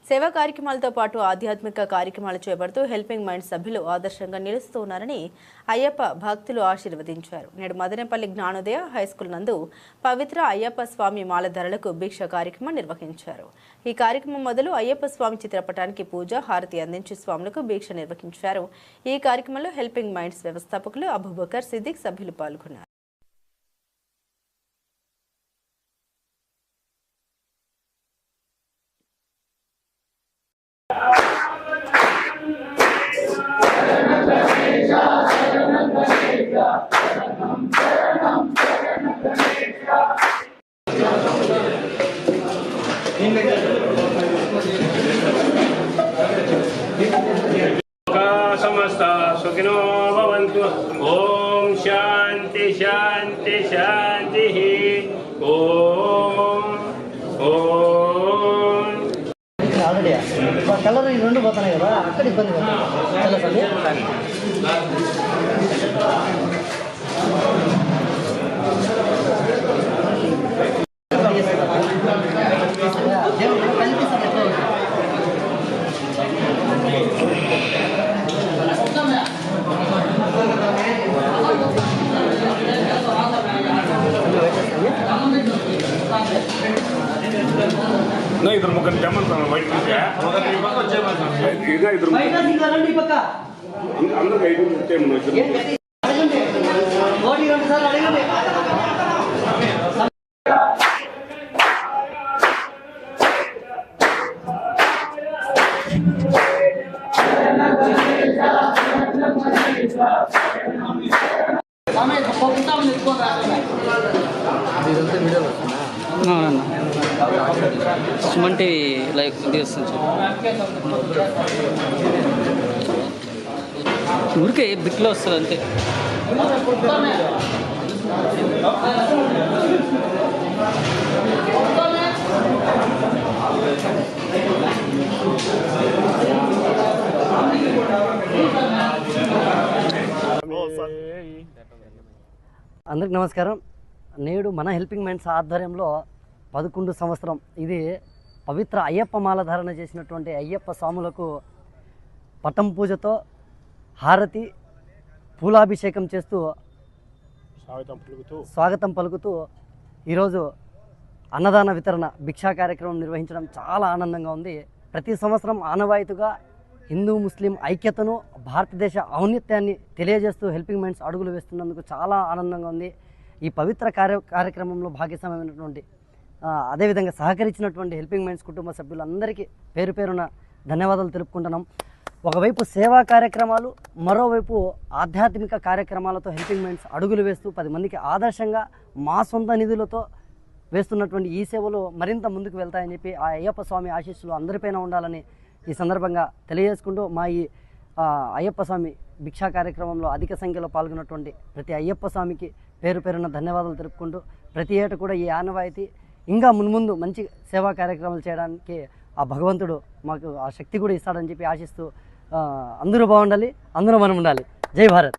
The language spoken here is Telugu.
సేవా కార్యక్రమాలతో పాటు ఆధ్యాత్మిక కార్యక్రమాలు చేపడుతూ హెల్పింగ్ మైండ్ సభ్యులు ఆదర్శంగా నిలుస్తున్నారని అయ్యప్ప భక్తులు ఆశీర్వదించారు. నేడు మదనపల్లి జ్ఞానోదయ హైస్కూల్ నందు పవిత్ర అయ్యప్ప స్వామి మాలధారులకు భిక్ష కార్యక్రమం నిర్వహించారు. ఈ కార్యక్రమం మొదలు అయ్యప్ప స్వామి చిత్రపటానికి పూజ హారతి అందించి స్వాములకు భిక్ష నిర్వహించారు. ఈ కార్యక్రమంలో హెల్పింగ్ మైండ్స్ వ్యవస్థాపకులు అబూబకర్ సిద్దిక్ సభ్యులు పాల్గొన్నారు. समस्त सुखिनो भवन्तु। ओम शांति शांति शांति। ओम ओम कलर ఈ రెండు పోతాయి కదా అక్కడ ఇబ్బంది చాలా సండి ना इधर मुकन जमन था वाइट क्या इधर इधर బయట దిగాలండి పక్క अंदर गई थे मन इधर అడగండి ఓడి రెండు సార్లు అడగండి సుమన్ టీవీ లైవ్ తీస్తుంది ఊరికే బిట్లో వస్తుంది అంతే. అందరికి నమస్కారం. నేడు మన హెల్పింగ్ మైండ్స్ ఆధ్వర్యంలో 11 సంవత్సరం ఇది పవిత్ర అయ్యప్ప మాల ధారణ చేసినటువంటి అయ్యప్ప స్వాములకు పటం పూజతో హారతి పూలాభిషేకం చేస్తూ స్వాగతం పలుకుతూ ఈరోజు అన్నదాన వితరణ భిక్షా కార్యక్రమం నిర్వహించడం చాలా ఆనందంగా ఉంది. ప్రతి సంవత్సరం ఆనవాయితీగా హిందూ ముస్లిం ఐక్యతను భారతదేశ ఔన్నత్యాన్ని తెలియజేస్తూ హెల్పింగ్ మైండ్స్ అడుగులు వేస్తున్నందుకు చాలా ఆనందంగా ఉంది. ఈ పవిత్ర కార్యక్రమంలో భాగస్వామ్యమైనటువంటి అదేవిధంగా సహకరించినటువంటి హెల్పింగ్ మైండ్స్ కుటుంబ సభ్యులందరికీ పేరు పేరున ధన్యవాదాలు తెలుపుకుంటున్నాం. ఒకవైపు సేవా కార్యక్రమాలు, మరోవైపు ఆధ్యాత్మిక కార్యక్రమాలతో హెల్పింగ్ మైండ్స్ అడుగులు వేస్తూ 10 మందికి ఆదర్శంగా మా సొంత నిధులతో వేస్తున్నటువంటి ఈ సేవలు మరింత ముందుకు వెళ్తాయని చెప్పి ఆ అయ్యప్ప స్వామి ఆశీస్సులు అందరిపైన ఉండాలని ఈ సందర్భంగా తెలియజేసుకుంటూ మా ఈ అయ్యప్ప స్వామి భిక్షా కార్యక్రమంలో అధిక సంఖ్యలో పాల్గొన్నటువంటి ప్రతి అయ్యప్ప స్వామికి పేరు పేరున ధన్యవాదాలు తెలుపుకుంటూ ప్రతి ఏటా కూడా ఈ ఆనవాయితీ ఇంకా మున్ముందు మంచి సేవా కార్యక్రమాలు చేయడానికి ఆ భగవంతుడు మాకు ఆ శక్తి కూడా ఇస్తాడని చెప్పి ఆశిస్తూ అందరూ బాగుండాలి, అందరూ మనం ఉండాలి. జై భారత్.